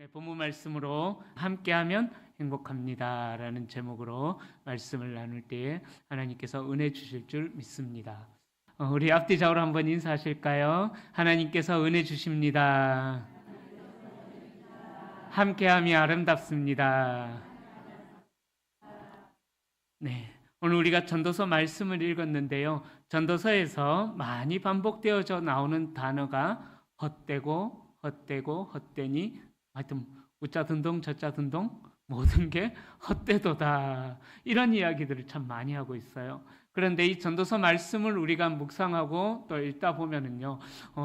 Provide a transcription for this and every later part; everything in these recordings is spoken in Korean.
네, 본문 말씀으로 함께하면 행복합니다라는 제목으로 말씀을 나눌 때에 하나님께서 은혜 주실 줄 믿습니다. 우리 앞뒤 좌우로 한번 인사하실까요? 하나님께서 은혜 주십니다. 함께함이 아름답습니다. 네, 오늘 우리가 전도서 말씀을 읽었는데요. 전도서에서 많이 반복되어져 나오는 단어가 헛되고 헛되고 헛되니, 하여튼 우짜 든동 저짜 든동 모든 게 헛되도다, 이런 이야기들을 참 많이 하고 있어요. 그런데 이 전도서 말씀을 우리가 묵상하고 또 읽다 보면은요,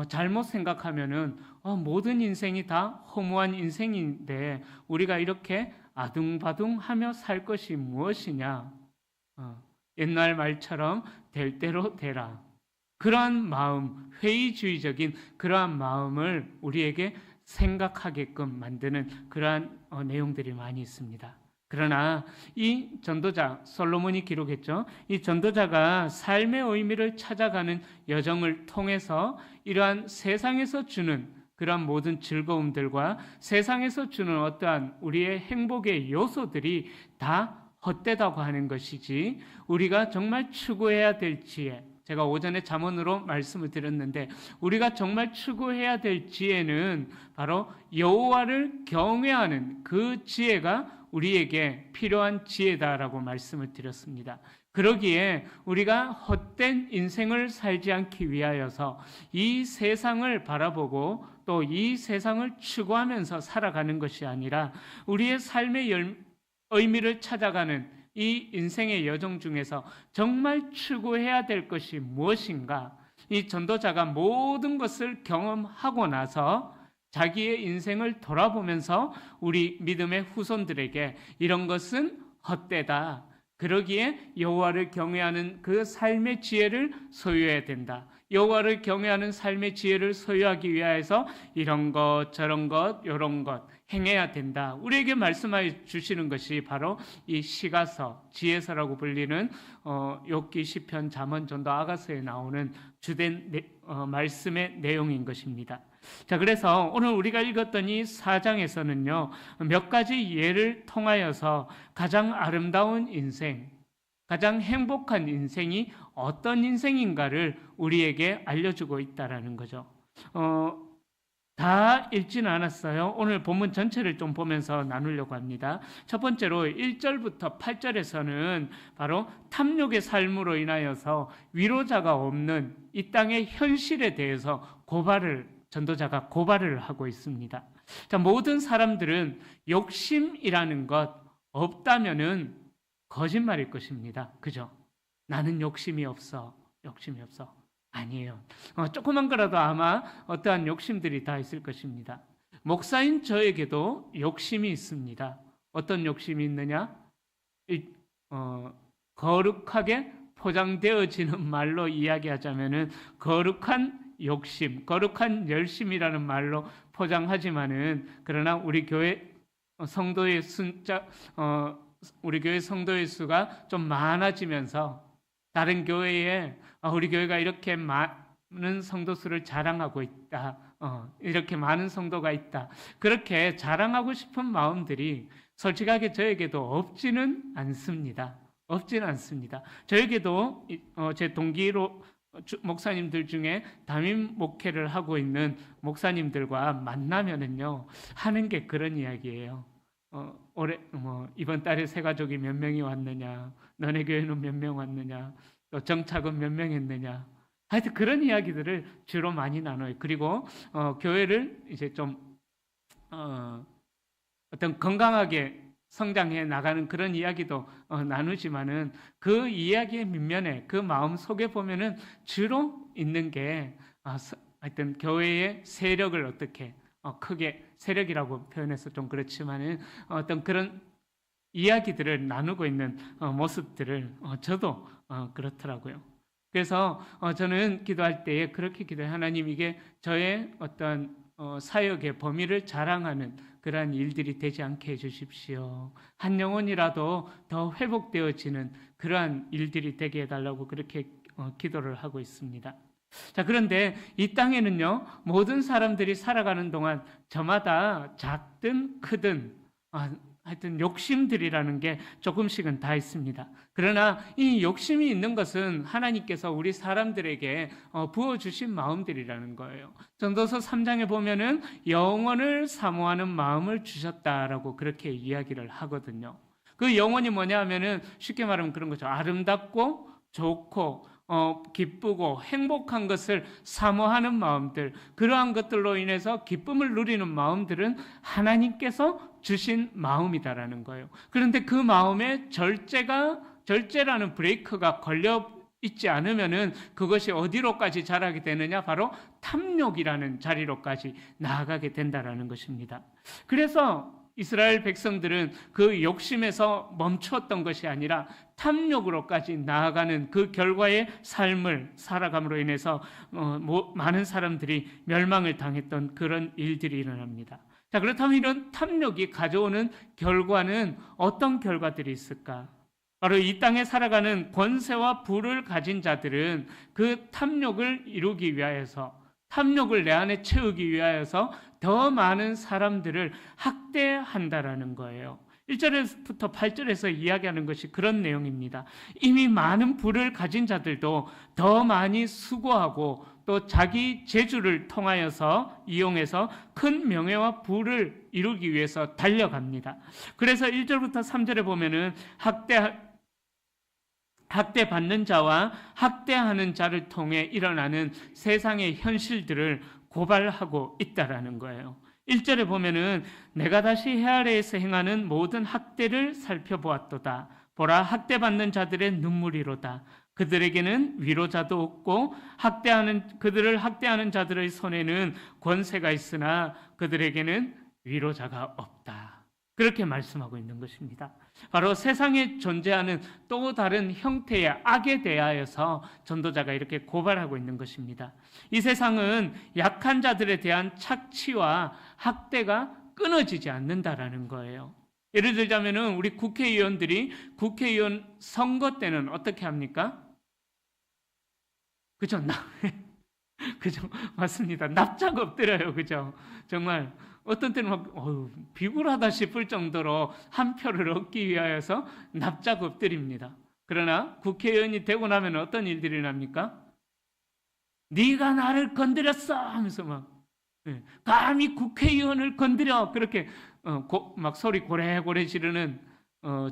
잘못 생각하면은 모든 인생이 다 허무한 인생인데 우리가 이렇게 아둥바둥하며 살 것이 무엇이냐? 옛날 말처럼 될 대로 되라, 그러한 마음, 회의주의적인 그러한 마음을 우리에게 생각하게끔 만드는 그러한 내용들이 많이 있습니다. 그러나 이 전도자 솔로몬이 기록했죠. 이 전도자가 삶의 의미를 찾아가는 여정을 통해서 이러한 세상에서 주는 그러한 모든 즐거움들과 세상에서 주는 어떠한 우리의 행복의 요소들이 다 헛되다고 하는 것이지, 우리가 정말 추구해야 될 지혜, 제가 오전에 잠언으로 말씀을 드렸는데 우리가 정말 추구해야 될 지혜는 바로 여호와를 경외하는 그 지혜가 우리에게 필요한 지혜다라고 말씀을 드렸습니다. 그러기에 우리가 헛된 인생을 살지 않기 위하여서 이 세상을 바라보고 또 이 세상을 추구하면서 살아가는 것이 아니라 우리의 삶의 의미를 찾아가는 이 인생의 여정 중에서 정말 추구해야 될 것이 무엇인가? 이 전도자가 모든 것을 경험하고 나서 자기의 인생을 돌아보면서 우리 믿음의 후손들에게 이런 것은 헛되다, 그러기에 여호와를 경외하는 그 삶의 지혜를 소유해야 된다, 여호와를 경외하는 삶의 지혜를 소유하기 위하여서 이런 것 저런 것 이런 것 행해야 된다, 우리에게 말씀하여 주시는 것이 바로 이 시가서, 지혜서라고 불리는 욥기, 시편, 잠언, 전도, 아가서에 나오는 주된 말씀의 내용인 것입니다. 자, 그래서 오늘 우리가 읽었던 이 4장에서는요, 몇 가지 예를 통하여서 가장 아름다운 인생, 가장 행복한 인생이 어떤 인생인가를 우리에게 알려주고 있다라는 거죠. 다 읽지는 않았어요. 오늘 본문 전체를 좀 보면서 나누려고 합니다. 첫 번째로 1절부터 8절에서는 바로 탐욕의 삶으로 인하여서 위로자가 없는 이 땅의 현실에 대해서 전도자가 고발을 하고 있습니다. 자, 모든 사람들은 욕심이라는 것 없다면은 거짓말일 것입니다. 그죠? 나는 욕심이 없어. 아니에요. 조그만 거라도 아마 어떠한 욕심들이 다 있을 것입니다. 목사인 저에게도 욕심이 있습니다. 어떤 욕심이 있느냐? 거룩하게 포장되어지는 말로 이야기하자면은 거룩한 욕심, 거룩한 열심이라는 말로 포장하지만은, 그러나 우리 교회 성도의 수가 좀 많아지면서 다른 교회에 우리 교회가 이렇게 많은 성도 수를 자랑하고 있다, 이렇게 많은 성도가 있다, 그렇게 자랑하고 싶은 마음들이 솔직하게 저에게도 없지는 않습니다. 저에게도 제 동기로 목사님들 중에 담임 목회를 하고 있는 목사님들과 만나면은요, 하는 게 그런 이야기예요. 올해 이번 달에 새 가족이 몇 명이 왔느냐, 너네 교회는 몇 명 왔느냐, 또 정착은 몇 명 했느냐, 하여튼 그런 이야기들을 주로 많이 나눠요. 그리고 교회를 이제 좀 어떤 건강하게 성장해 나가는 그런 이야기도 나누지만은 그 이야기의 밑면에, 그 마음 속에 보면은 주로 있는 게 하여튼 교회의 세력을 어떻게 크게, 세력이라고 표현해서 좀 그렇지만은 어떤 그런 이야기들을 나누고 있는 모습들을 저도 그렇더라고요. 그래서 저는 기도할 때에 그렇게 기도해요. 하나님, 이게 저의 어떤 사역의 범위를 자랑하는 그러한 일들이 되지 않게 해주십시오. 한 영혼이라도 더 회복되어지는 그러한 일들이 되게 해달라고 그렇게 기도를 하고 있습니다. 자, 그런데 이 땅에는요, 모든 사람들이 살아가는 동안 저마다 작든 크든, 하여튼 욕심들이라는 게 조금씩은 다 있습니다. 그러나 이 욕심이 있는 것은 하나님께서 우리 사람들에게 부어주신 마음들이라는 거예요. 전도서 3장에 보면은 영원을 사모하는 마음을 주셨다라고 그렇게 이야기를 하거든요. 그 영혼이 뭐냐 하면은 쉽게 말하면 그런 거죠. 아름답고 좋고 기쁘고 행복한 것을 사모하는 마음들, 그러한 것들로 인해서 기쁨을 누리는 마음들은 하나님께서 주신 마음이다라는 거예요. 그런데 그 마음에 절제라는 브레이크가 걸려 있지 않으면은 그것이 어디로까지 자라게 되느냐? 바로 탐욕이라는 자리로까지 나아가게 된다라는 것입니다. 그래서 이스라엘 백성들은 그 욕심에서 멈추었던 것이 아니라 탐욕으로까지 나아가는 그 결과의 삶을 살아감으로 인해서 많은 사람들이 멸망을 당했던 그런 일들이 일어납니다. 자, 그렇다면 이런 탐욕이 가져오는 결과는 어떤 결과들이 있을까? 바로 이 땅에 살아가는 권세와 부를 가진 자들은 그 탐욕을 이루기 위하여서, 탐욕을 내 안에 채우기 위하여서 더 많은 사람들을 학대한다라는 거예요. 1절부터 8절에서 이야기하는 것이 그런 내용입니다. 이미 많은 부를 가진 자들도 더 많이 수고하고 또 자기 재주를 통하여서 이용해서 큰 명예와 부를 이루기 위해서 달려갑니다. 그래서 1절부터 3절에 보면은 학대받는 자와 학대하는 자를 통해 일어나는 세상의 현실들을 고발하고 있다라는 거예요. 1절에 보면은 내가 다시 해 아래에서 행하는 모든 학대를 살펴보았도다. 보라, 학대받는 자들의 눈물이로다. 그들에게는 위로자도 없고 그들을 학대하는 자들의 손에는 권세가 있으나 그들에게는 위로자가 없다. 그렇게 말씀하고 있는 것입니다. 바로 세상에 존재하는 또 다른 형태의 악에 대하여서 전도자가 이렇게 고발하고 있는 것입니다. 이 세상은 약한 자들에 대한 착취와 학대가 끊어지지 않는다라는 거예요. 예를 들자면은 우리 국회의원들이 국회의원 선거 때는 어떻게 합니까? 그죠? 그죠? 맞습니다. 납작 엎드려요. 그죠? 정말 어떤 때는 막 비굴하다 싶을 정도로 한 표를 얻기 위하여서 납작 엎드립니다. 그러나 국회의원이 되고 나면 어떤 일들이 납니까? 네가 나를 건드렸어 하면서 막 감히 국회의원을 건드려 그렇게 막 소리 고래고래 지르는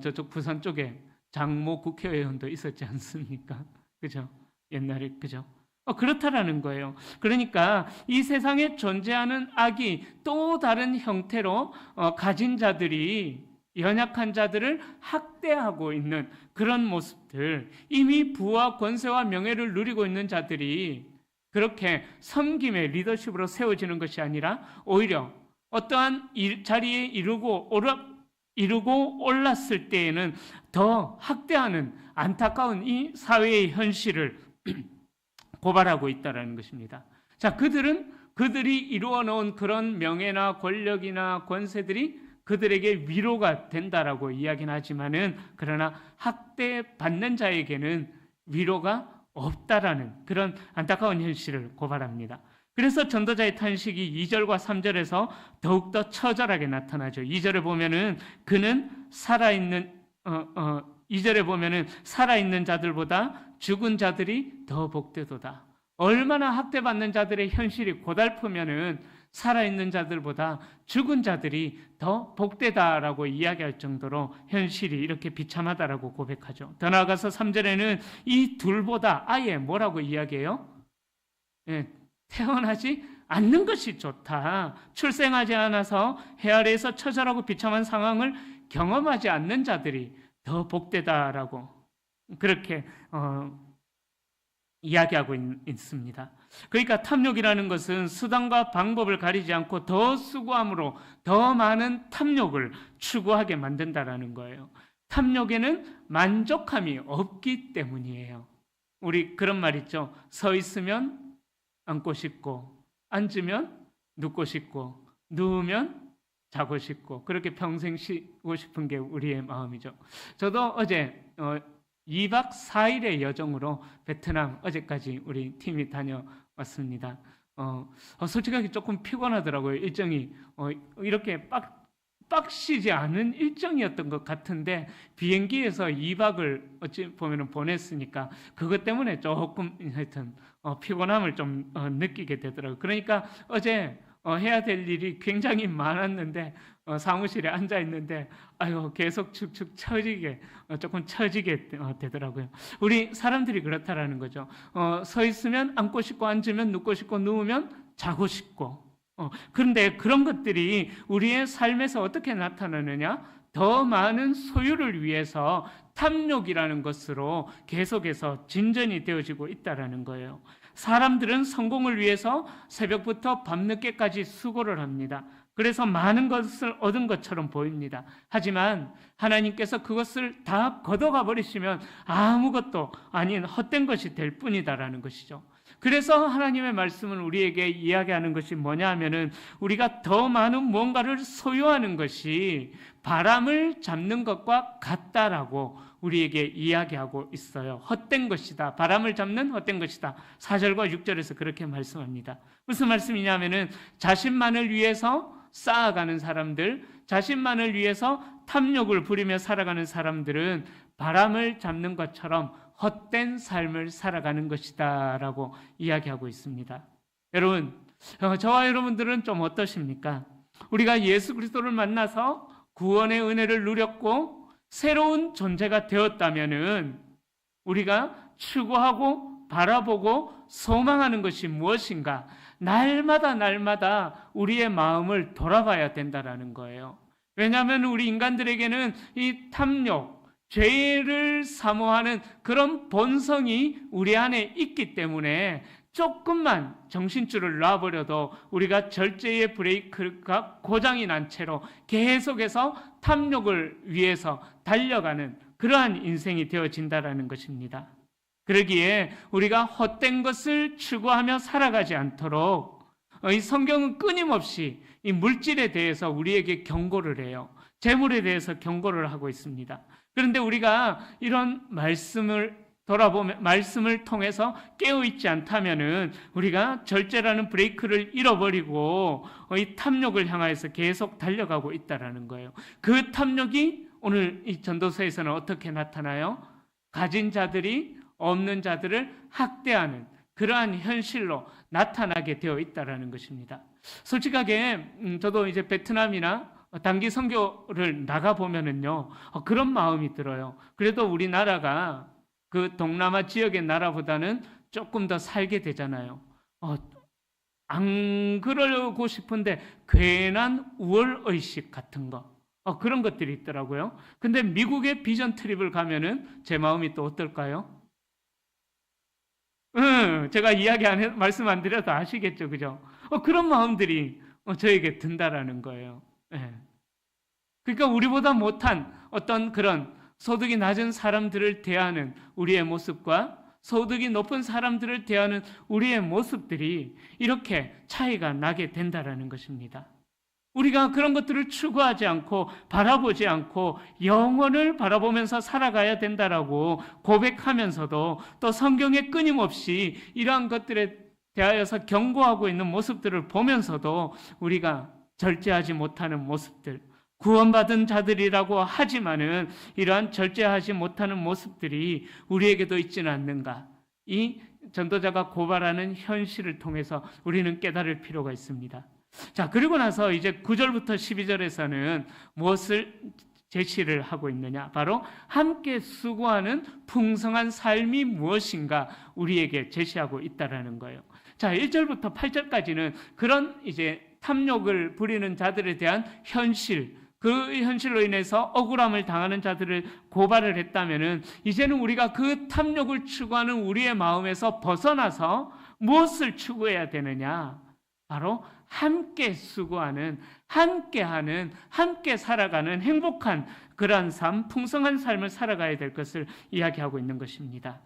저쪽 부산 쪽에 장모 국회의원도 있었지 않습니까? 그죠? 옛날에 그죠? 그렇다라는 거예요. 그러니까 이 세상에 존재하는 악이 또 다른 형태로 가진 자들이 연약한 자들을 학대하고 있는 그런 모습들, 이미 부와 권세와 명예를 누리고 있는 자들이 그렇게 섬김의 리더십으로 세워지는 것이 아니라 오히려 어떠한 자리에 이루고 올랐을 때에는 더 학대하는 안타까운 이 사회의 현실을 고발하고 있다는 것입니다. 자, 그들이 이루어 놓은 그런 명예나 권력이나 권세들이 그들에게 위로가 된다라고 이야기는 하지만은 그러나 학대받는 자에게는 위로가 없다라는 그런 안타까운 현실을 고발합니다. 그래서 전도자의 탄식이 2절과 3절에서 더욱더 처절하게 나타나죠. 2절에 보면은 그는 2절에 보면은 살아있는 자들보다 죽은 자들이 더 복되도다. 얼마나 학대받는 자들의 현실이 고달프면은 살아있는 자들보다 죽은 자들이 더 복되다라고 이야기할 정도로 현실이 이렇게 비참하다라고 고백하죠. 더 나아가서 3절에는 이 둘보다 아예 뭐라고 이야기해요? 태어나지 않는 것이 좋다. 출생하지 않아서 해 아래에서 처절하고 비참한 상황을 경험하지 않는 자들이 더 복되다라고 그렇게 이야기하고 있습니다. 그러니까 탐욕이라는 것은 수단과 방법을 가리지 않고 더 수고함으로 더 많은 탐욕을 추구하게 만든다라는 거예요. 탐욕에는 만족함이 없기 때문이에요. 우리 그런 말 있죠. 서 있으면 앉고 싶고 앉으면 눕고 싶고 누우면 자고 싶고 그렇게 평생 쉬고 싶은 게 우리의 마음이죠. 저도 어제 2박 4일의 여정으로 베트남 어제까지 우리 팀이 다녀왔습니다. 솔직하게 조금 피곤하더라고요. 일정이 이렇게 빡시지 않은 일정이었던 것 같은데 비행기에서 2박을 어찌 보면 보냈으니까 그것 때문에 조금 하여튼 피곤함을 좀 느끼게 되더라고요. 그러니까 어제 해야 될 일이 굉장히 많았는데 사무실에 앉아 있는데 계속 축축 처지게 조금 처지게 되더라고요. 우리 사람들이 그렇다라는 거죠. 서 있으면 앉고 싶고 앉으면 눕고 싶고 누우면 자고 싶고 그런데 그런 것들이 우리의 삶에서 어떻게 나타나느냐? 더 많은 소유를 위해서 탐욕이라는 것으로 계속해서 진전이 되어지고 있다라는 거예요. 사람들은 성공을 위해서 새벽부터 밤늦게까지 수고를 합니다. 그래서 많은 것을 얻은 것처럼 보입니다. 하지만 하나님께서 그것을 다 걷어가 버리시면 아무것도 아닌 헛된 것이 될 뿐이다라는 것이죠. 그래서 하나님의 말씀은 우리에게 이야기하는 것이 뭐냐 하면은 우리가 더 많은 무언가를 소유하는 것이 바람을 잡는 것과 같다라고 우리에게 이야기하고 있어요. 헛된 것이다. 바람을 잡는 헛된 것이다. 4절과 6절에서 그렇게 말씀합니다. 무슨 말씀이냐면은 자신만을 위해서 쌓아가는 사람들, 자신만을 위해서 탐욕을 부리며 살아가는 사람들은 바람을 잡는 것처럼 헛된 삶을 살아가는 것이다 라고 이야기하고 있습니다. 여러분, 저와 여러분들은 좀 어떠십니까? 우리가 예수 그리스도를 만나서 구원의 은혜를 누렸고 새로운 존재가 되었다면은 우리가 추구하고 바라보고 소망하는 것이 무엇인가? 날마다 우리의 마음을 돌아봐야 된다라는 거예요. 왜냐하면 우리 인간들에게는 이 탐욕, 죄를 사모하는 그런 본성이 우리 안에 있기 때문에 조금만 정신줄을 놔버려도 우리가 절제의 브레이크가 고장이 난 채로 계속해서 탐욕을 위해서 달려가는 그러한 인생이 되어진다라는 것입니다. 그러기에 우리가 헛된 것을 추구하며 살아가지 않도록 이 성경은 끊임없이 이 물질에 대해서 우리에게 경고를 해요. 재물에 대해서 경고를 하고 있습니다. 그런데 우리가 이런 말씀을 통해서 깨어있지 않다면은 우리가 절제라는 브레이크를 잃어버리고 이 탐욕을 향하여서 계속 달려가고 있다라는 거예요. 그 탐욕이 오늘 이 전도서에서는 어떻게 나타나요? 가진 자들이 없는 자들을 학대하는 그러한 현실로 나타나게 되어 있다라는 것입니다. 솔직하게 저도 이제 베트남이나 단기 선교를 나가 보면은요 그런 마음이 들어요. 그래도 우리나라가 그 동남아 지역의 나라보다는 조금 더 살게 되잖아요. 안 그러고 싶은데 괜한 우월의식 같은 거 그런 것들이 있더라고요. 근데 미국의 비전 트립을 가면은 제 마음이 또 어떨까요? 제가 말씀 안 드려도 아시겠죠, 그죠? 그런 마음들이 저에게 든다라는 거예요. 네. 그러니까 우리보다 못한 어떤 그런 소득이 낮은 사람들을 대하는 우리의 모습과 소득이 높은 사람들을 대하는 우리의 모습들이 이렇게 차이가 나게 된다라는 것입니다. 우리가 그런 것들을 추구하지 않고 바라보지 않고 영혼을 바라보면서 살아가야 된다라고 고백하면서도 또 성경에 끊임없이 이러한 것들에 대하여서 경고하고 있는 모습들을 보면서도 우리가 절제하지 못하는 모습들, 구원받은 자들이라고 하지만은 이러한 절제하지 못하는 모습들이 우리에게도 있지는 않는가? 이 전도자가 고발하는 현실을 통해서 우리는 깨달을 필요가 있습니다. 자, 그리고 나서 이제 9절부터 12절에서는 무엇을 제시를 하고 있느냐? 바로 함께 수고하는 풍성한 삶이 무엇인가 우리에게 제시하고 있다라는 거예요. 자, 1절부터 8절까지는 그런 이제 탐욕을 부리는 자들에 대한 현실, 그 현실로 인해서 억울함을 당하는 자들을 고발을 했다면은 이제는 우리가 그 탐욕을 추구하는 우리의 마음에서 벗어나서 무엇을 추구해야 되느냐? 바로 함께 수고하는, 함께하는, 함께 살아가는 행복한 그러한 삶, 풍성한 삶을 살아가야 될 것을 이야기하고 있는 것입니다.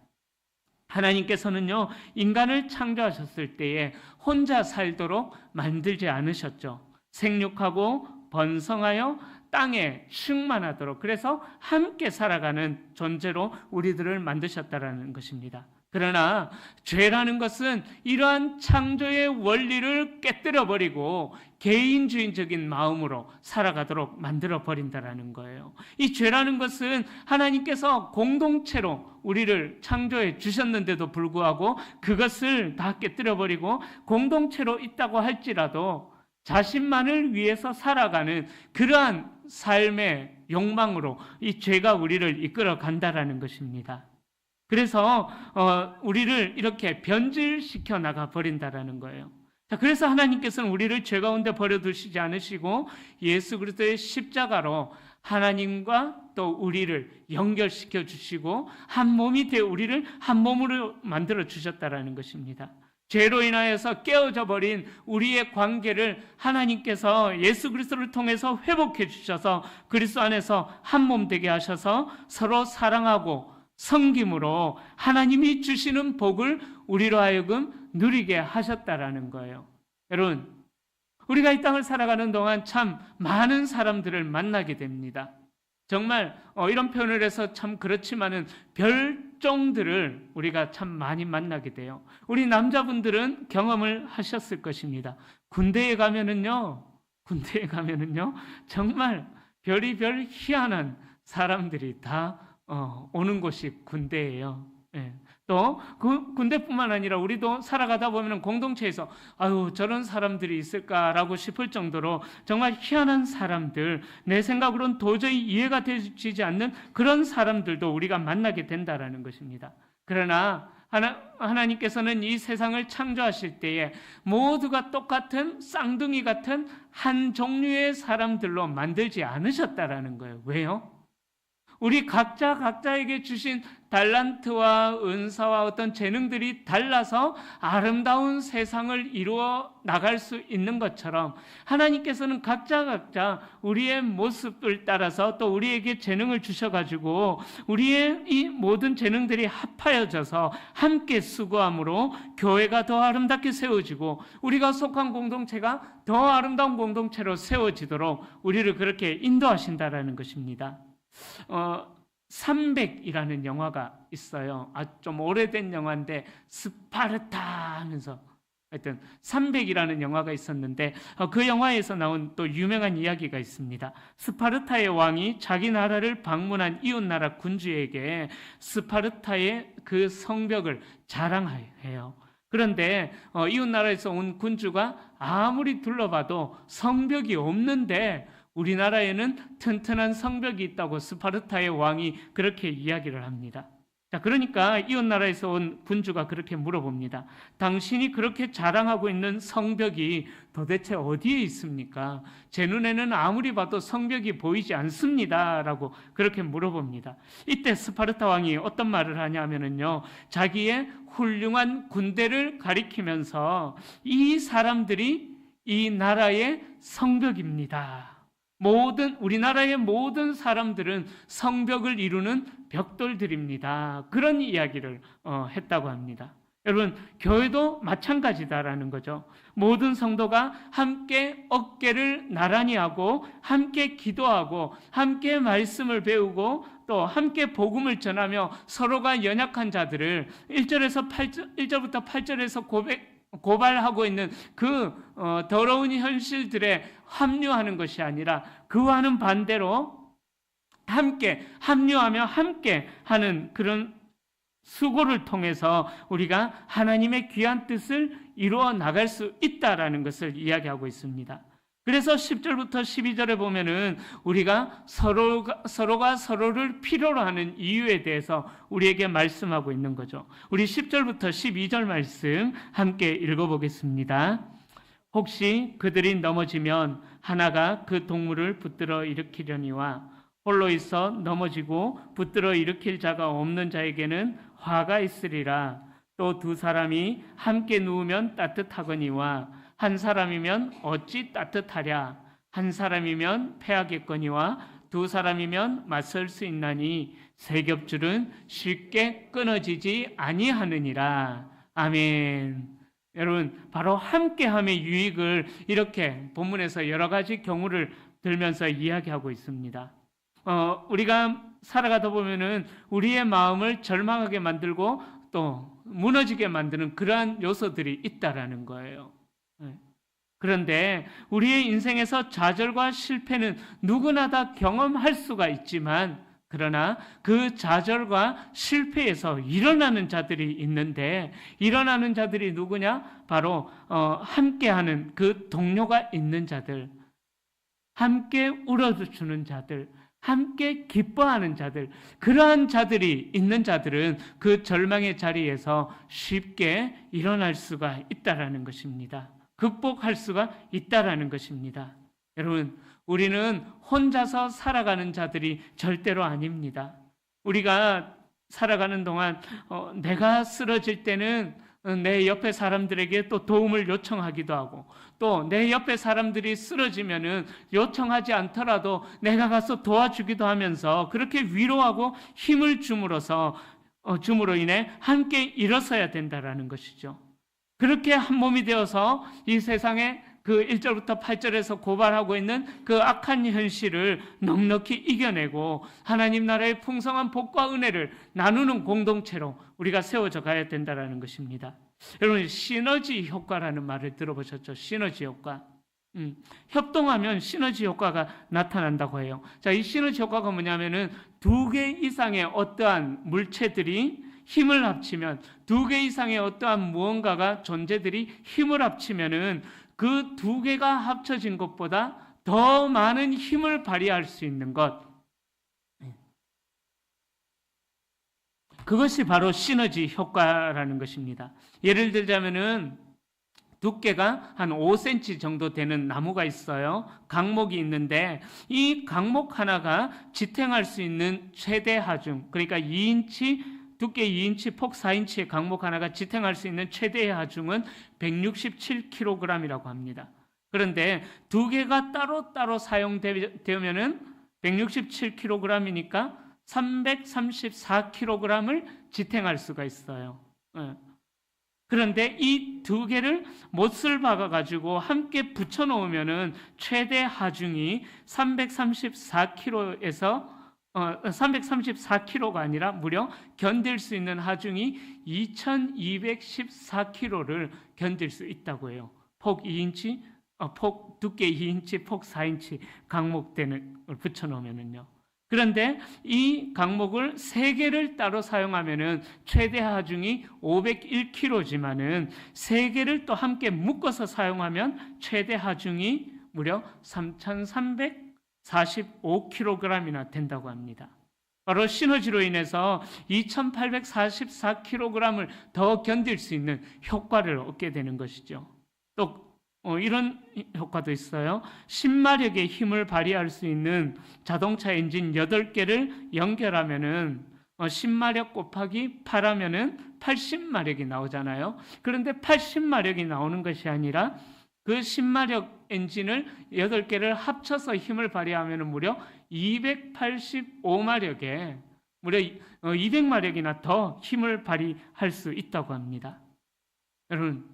하나님께서는요, 인간을 창조하셨을 때에 혼자 살도록 만들지 않으셨죠. 생육하고 번성하여 땅에 충만하도록, 그래서 함께 살아가는 존재로 우리들을 만드셨다라는 것입니다. 그러나 죄라는 것은 이러한 창조의 원리를 깨뜨려 버리고 개인주의적인 마음으로 살아가도록 만들어 버린다라는 거예요. 이 죄라는 것은 하나님께서 공동체로 우리를 창조해 주셨는데도 불구하고 그것을 다 깨뜨려 버리고 공동체로 있다고 할지라도 자신만을 위해서 살아가는 그러한 삶의 욕망으로 이 죄가 우리를 이끌어 간다라는 것입니다. 그래서 우리를 이렇게 변질시켜 나가 버린다라는 거예요. 자, 그래서 하나님께서는 우리를 죄 가운데 버려두시지 않으시고 예수 그리스도의 십자가로 하나님과 또 우리를 연결시켜 주시고 한 몸이 되어 우리를 한 몸으로 만들어 주셨다라는 것입니다. 죄로 인하여서 깨어져 버린 우리의 관계를 하나님께서 예수 그리스도를 통해서 회복해 주셔서 그리스도 안에서 한 몸 되게 하셔서 서로 사랑하고 섬김으로 하나님이 주시는 복을 우리로 하여금 누리게 하셨다라는 거예요. 여러분, 우리가 이 땅을 살아가는 동안 참 많은 사람들을 만나게 됩니다. 정말 이런 표현을 해서 참 그렇지만은 별종들을 우리가 참 많이 만나게 돼요. 우리 남자분들은 경험을 하셨을 것입니다. 군대에 가면은요 정말 별의별 희한한 사람들이 다 오는 곳이 군대예요. 예. 또 그 군대뿐만 아니라 우리도 살아가다 보면 공동체에서 아유 저런 사람들이 있을까라고 싶을 정도로 정말 희한한 사람들, 내 생각으로는 도저히 이해가 되지 않는 그런 사람들도 우리가 만나게 된다라는 것입니다. 그러나 하나님께서는 이 세상을 창조하실 때에 모두가 똑같은 쌍둥이 같은 한 종류의 사람들로 만들지 않으셨다라는 거예요. 왜요? 우리 각자에게 주신 달란트와 은사와 어떤 재능들이 달라서 아름다운 세상을 이루어 나갈 수 있는 것처럼 하나님께서는 각자 우리의 모습을 따라서 또 우리에게 재능을 주셔가지고 우리의 이 모든 재능들이 합하여져서 함께 수고함으로 교회가 더 아름답게 세워지고 우리가 속한 공동체가 더 아름다운 공동체로 세워지도록 우리를 그렇게 인도하신다라는 것입니다. 300이라는 영화가 있어요. 좀 오래된 영화인데 스파르타 하면서 하여튼 300이라는 영화가 있었는데 그 영화에서 나온 또 유명한 이야기가 있습니다. 스파르타의 왕이 자기 나라를 방문한 이웃나라 군주에게 스파르타의 그 성벽을 자랑해요. 그런데 이웃나라에서 온 군주가 아무리 둘러봐도 성벽이 없는데 우리나라에는 튼튼한 성벽이 있다고 스파르타의 왕이 그렇게 이야기를 합니다. 자, 그러니까 이웃나라에서 온 군주가 그렇게 물어봅니다. 당신이 그렇게 자랑하고 있는 성벽이 도대체 어디에 있습니까? 제 눈에는 아무리 봐도 성벽이 보이지 않습니다. 라고 그렇게 물어봅니다. 이때 스파르타 왕이 어떤 말을 하냐면요. 자기의 훌륭한 군대를 가리키면서 이 사람들이 이 나라의 성벽입니다. 우리나라의 모든 사람들은 성벽을 이루는 벽돌들입니다. 그런 이야기를 했다고 합니다. 여러분, 교회도 마찬가지다라는 거죠. 모든 성도가 함께 어깨를 나란히 하고 함께 기도하고 함께 말씀을 배우고 또 함께 복음을 전하며 서로가 연약한 자들을 1절부터 8절에서 고발하고 있는 그 더러운 현실들에 합류하는 것이 아니라 그와는 반대로 함께 합류하며 함께 하는 그런 수고를 통해서 우리가 하나님의 귀한 뜻을 이루어 나갈 수 있다라는 것을 이야기하고 있습니다. 그래서 10절부터 12절에 보면은 우리가 서로가 서로를 필요로 하는 이유에 대해서 우리에게 말씀하고 있는 거죠. 우리 10절부터 12절 말씀 함께 읽어보겠습니다. 혹시 그들이 넘어지면 하나가 그 동물을 붙들어 일으키려니와 홀로 있어 넘어지고 붙들어 일으킬 자가 없는 자에게는 화가 있으리라. 또 두 사람이 함께 누우면 따뜻하거니와 한 사람이면 어찌 따뜻하랴. 한 사람이면 패하겠거니와 두 사람이면 맞설 수 있나니 세 겹줄은 쉽게 끊어지지 아니하느니라. 아멘. 여러분, 바로 함께함의 유익을 이렇게 본문에서 여러 가지 경우를 들면서 이야기하고 있습니다. 우리가 살아가다 보면은 우리의 마음을 절망하게 만들고 또 무너지게 만드는 그러한 요소들이 있다라는 거예요. 그런데 우리의 인생에서 좌절과 실패는 누구나 다 경험할 수가 있지만, 그러나 그 좌절과 실패에서 일어나는 자들이 있는데, 일어나는 자들이 누구냐? 바로 함께하는 그 동료가 있는 자들, 함께 울어주는 자들, 함께 기뻐하는 자들, 그러한 자들이 있는 자들은 그 절망의 자리에서 쉽게 일어날 수가 있다라는 것입니다. 극복할 수가 있다라는 것입니다. 여러분, 우리는 혼자서 살아가는 자들이 절대로 아닙니다. 우리가 살아가는 동안 내가 쓰러질 때는 내 옆에 사람들에게 또 도움을 요청하기도 하고, 또 내 옆에 사람들이 쓰러지면은 요청하지 않더라도 내가 가서 도와주기도 하면서 그렇게 위로하고 힘을 줌으로 인해 함께 일어서야 된다라는 것이죠. 그렇게 한 몸이 되어서 이 세상에 그 1절부터 8절에서 고발하고 있는 그 악한 현실을 넉넉히 이겨내고 하나님 나라의 풍성한 복과 은혜를 나누는 공동체로 우리가 세워져 가야 된다는 것입니다. 여러분, 시너지 효과라는 말을 들어보셨죠? 시너지 효과. 협동하면 시너지 효과가 나타난다고 해요. 자, 이 시너지 효과가 뭐냐면은 2개 이상의 어떠한 물체들이 힘을 합치면, 2개 이상의 어떠한 무언가가 존재들이 힘을 합치면은 그 2개가 합쳐진 것보다 더 많은 힘을 발휘할 수 있는 것, 그것이 바로 시너지 효과라는 것입니다. 예를 들자면은 두께가 한 5cm 정도 되는 나무가 있어요. 강목이 있는데 이 강목 하나가 지탱할 수 있는 최대 하중, 그러니까 2인치 두께 2인치, 폭 4인치의 강목 하나가 지탱할 수 있는 최대의 하중은 167kg이라고 합니다. 그런데 2개가 따로따로 사용되면은 167kg이니까 334kg을 지탱할 수가 있어요. 그런데 이 2개를 못을 박아가지고 함께 붙여놓으면은 최대 하중이 334kg가 아니라 무려 견딜 수 있는 하중이 2214kg를 견딜 수 있다고 해요. 폭 2인치, 두께 2인치, 폭 4인치 강목대는 걸 붙여놓으면은요. 그런데 이 강목을 3개를 따로 사용하면은 최대 하중이 501kg지만은 3개를 또 함께 묶어서 사용하면 최대 하중이 무려 3345kg이나 된다고 합니다. 바로 시너지로 인해서 2844kg을 더 견딜 수 있는 효과를 얻게 되는 것이죠. 또 이런 효과도 있어요. 10마력의 힘을 발휘할 수 있는 자동차 엔진 8개를 연결하면은 10마력 곱하기 8하면은 80마력이 나오잖아요. 그런데 80마력이 나오는 것이 아니라 그 10마력 엔진을 8개를 합쳐서 힘을 발휘하면 무려 285마력에 무려 200마력이나 더 힘을 발휘할 수 있다고 합니다. 여러분,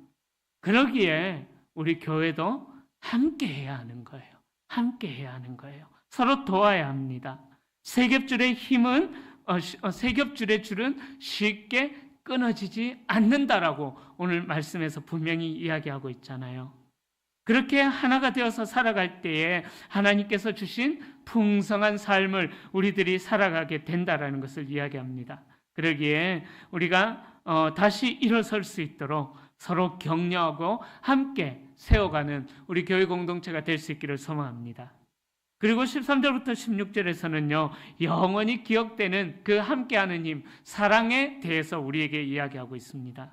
그러기에 우리 교회도 함께 해야 하는 거예요. 함께 해야 하는 거예요. 서로 도와야 합니다. 세겹줄의 힘은 세겹줄의 줄은 쉽게 끊어지지 않는다라고 오늘 말씀에서 분명히 이야기하고 있잖아요. 그렇게 하나가 되어서 살아갈 때에 하나님께서 주신 풍성한 삶을 우리들이 살아가게 된다라는 것을 이야기합니다. 그러기에 우리가 다시 일어설 수 있도록 서로 격려하고 함께 세워가는 우리 교회 공동체가 될 수 있기를 소망합니다. 그리고 13절부터 16절에서는요, 영원히 기억되는 그 함께하는 힘, 사랑에 대해서 우리에게 이야기하고 있습니다.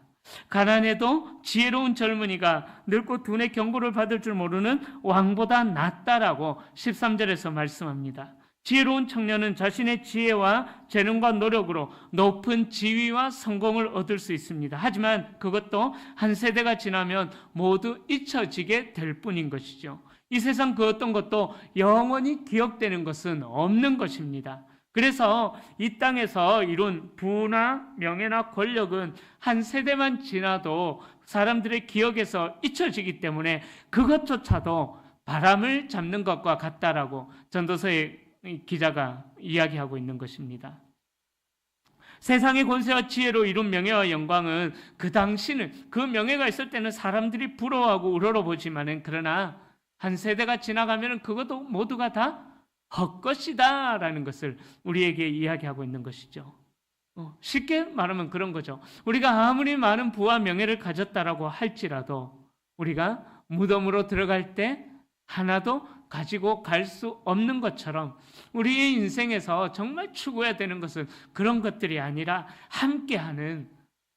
가난해도 지혜로운 젊은이가 늙고 두뇌 경고를 받을 줄 모르는 왕보다 낫다라고 13절에서 말씀합니다. 지혜로운 청년은 자신의 지혜와 재능과 노력으로 높은 지위와 성공을 얻을 수 있습니다. 하지만 그것도 한 세대가 지나면 모두 잊혀지게 될 뿐인 것이죠. 이 세상 그 어떤 것도 영원히 기억되는 것은 없는 것입니다. 그래서 이 땅에서 이룬 부나 명예나 권력은 한 세대만 지나도 사람들의 기억에서 잊혀지기 때문에 그것조차도 바람을 잡는 것과 같다라고 전도서의 기자가 이야기하고 있는 것입니다. 세상의 권세와 지혜로 이룬 명예와 영광은 그 당시는 그 명예가 있을 때는 사람들이 부러워하고 우러러보지만은 그러나 한 세대가 지나가면은 그것도 모두가 다 헛것이다라는 것을 우리에게 이야기하고 있는 것이죠. 쉽게 말하면 그런 거죠. 우리가 아무리 많은 부와 명예를 가졌다라고 할지라도 우리가 무덤으로 들어갈 때 하나도 가지고 갈 수 없는 것처럼 우리의 인생에서 정말 추구해야 되는 것은 그런 것들이 아니라 함께하는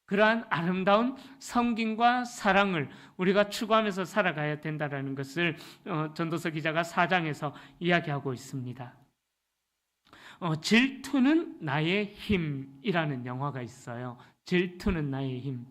그러한 아름다운 섬김과 사랑을 우리가 추구하면서 살아가야 된다는 것을 전도서 기자가 4장에서 이야기하고 있습니다. 질투는 나의 힘이라는 영화가 있어요. 질투는 나의 힘.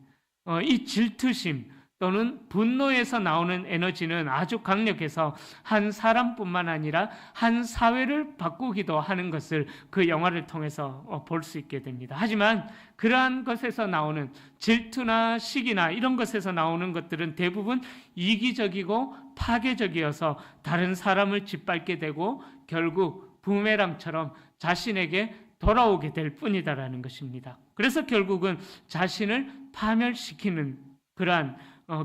이 질투심 또는 분노에서 나오는 에너지는 아주 강력해서 한 사람뿐만 아니라 한 사회를 바꾸기도 하는 것을 그 영화를 통해서 볼 수 있게 됩니다. 하지만 그러한 것에서 나오는 질투나 시기나 이런 것에서 나오는 것들은 대부분 이기적이고 파괴적이어서 다른 사람을 짓밟게 되고 결국 부메랑처럼 자신에게 돌아오게 될 뿐이다라는 것입니다. 그래서 결국은 자신을 파멸시키는 그러한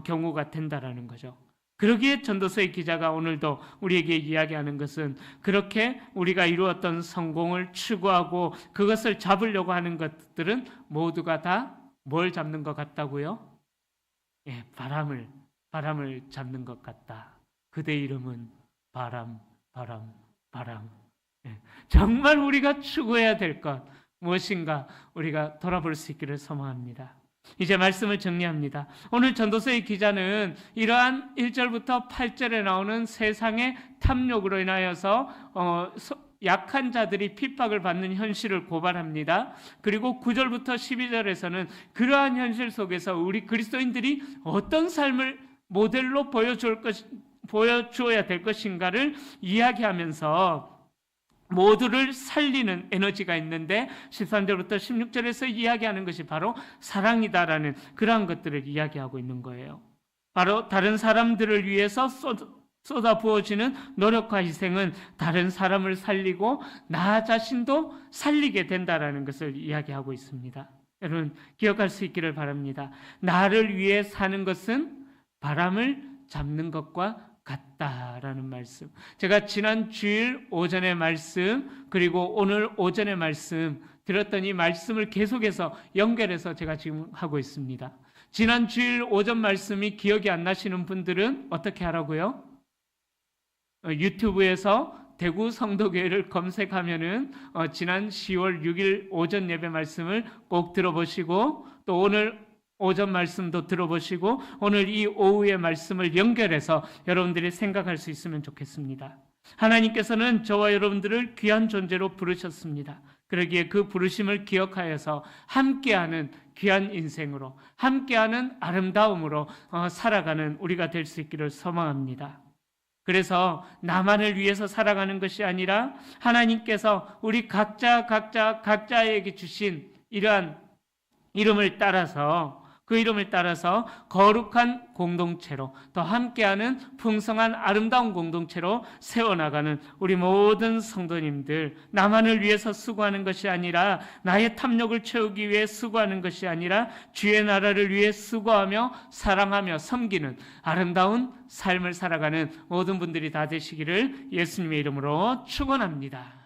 경우가 된다라는 거죠. 그러기에 전도서의 기자가 오늘도 우리에게 이야기하는 것은 그렇게 우리가 이루었던 성공을 추구하고 그것을 잡으려고 하는 것들은 모두가 다 뭘 잡는 것 같다고요? 예, 바람을 잡는 것 같다. 그대 이름은 바람. 예, 정말 우리가 추구해야 될 것 무엇인가 우리가 돌아볼 수 있기를 소망합니다. 이제 말씀을 정리합니다. 오늘 전도서의 기자는 이러한 1절부터 8절에 나오는 세상의 탐욕으로 인하여서 약한 자들이 핍박을 받는 현실을 고발합니다. 그리고 9절부터 12절에서는 그러한 현실 속에서 우리 그리스도인들이 어떤 삶을 모델로 보여주어야 될 것인가를 이야기하면서 모두를 살리는 에너지가 있는데 13절부터 16절에서 이야기하는 것이 바로 사랑이다라는 그러한 것들을 이야기하고 있는 거예요. 바로 다른 사람들을 위해서 쏟아 부어지는 노력과 희생은 다른 사람을 살리고 나 자신도 살리게 된다라는 것을 이야기하고 있습니다. 여러분 기억할 수 있기를 바랍니다. 나를 위해 사는 것은 바람을 잡는 것과 같다라는 말씀. 제가 지난 주일 오전의 말씀 그리고 오늘 오전의 말씀 들었던 이 말씀을 계속해서 연결해서 제가 지금 하고 있습니다. 지난 주일 오전 말씀이 기억이 안 나시는 분들은 어떻게 하라고요? 유튜브에서 대구 성도교회를 검색하면은 지난 10월 6일 오전 예배 말씀을 꼭 들어보시고 또 오늘 오전 말씀도 들어보시고 오늘 이 오후의 말씀을 연결해서 여러분들이 생각할 수 있으면 좋겠습니다. 하나님께서는 저와 여러분들을 귀한 존재로 부르셨습니다. 그러기에 그 부르심을 기억하여서 함께하는 귀한 인생으로 함께하는 아름다움으로 살아가는 우리가 될 수 있기를 소망합니다. 그래서 나만을 위해서 살아가는 것이 아니라 하나님께서 우리 각자에게 주신 이러한 이름을 따라서 그 이름을 따라서 거룩한 공동체로 더 함께하는 풍성한 아름다운 공동체로 세워나가는 우리 모든 성도님들, 나만을 위해서 수고하는 것이 아니라 나의 탐욕을 채우기 위해 수고하는 것이 아니라 주의 나라를 위해 수고하며 사랑하며 섬기는 아름다운 삶을 살아가는 모든 분들이 다 되시기를 예수님의 이름으로 축원합니다.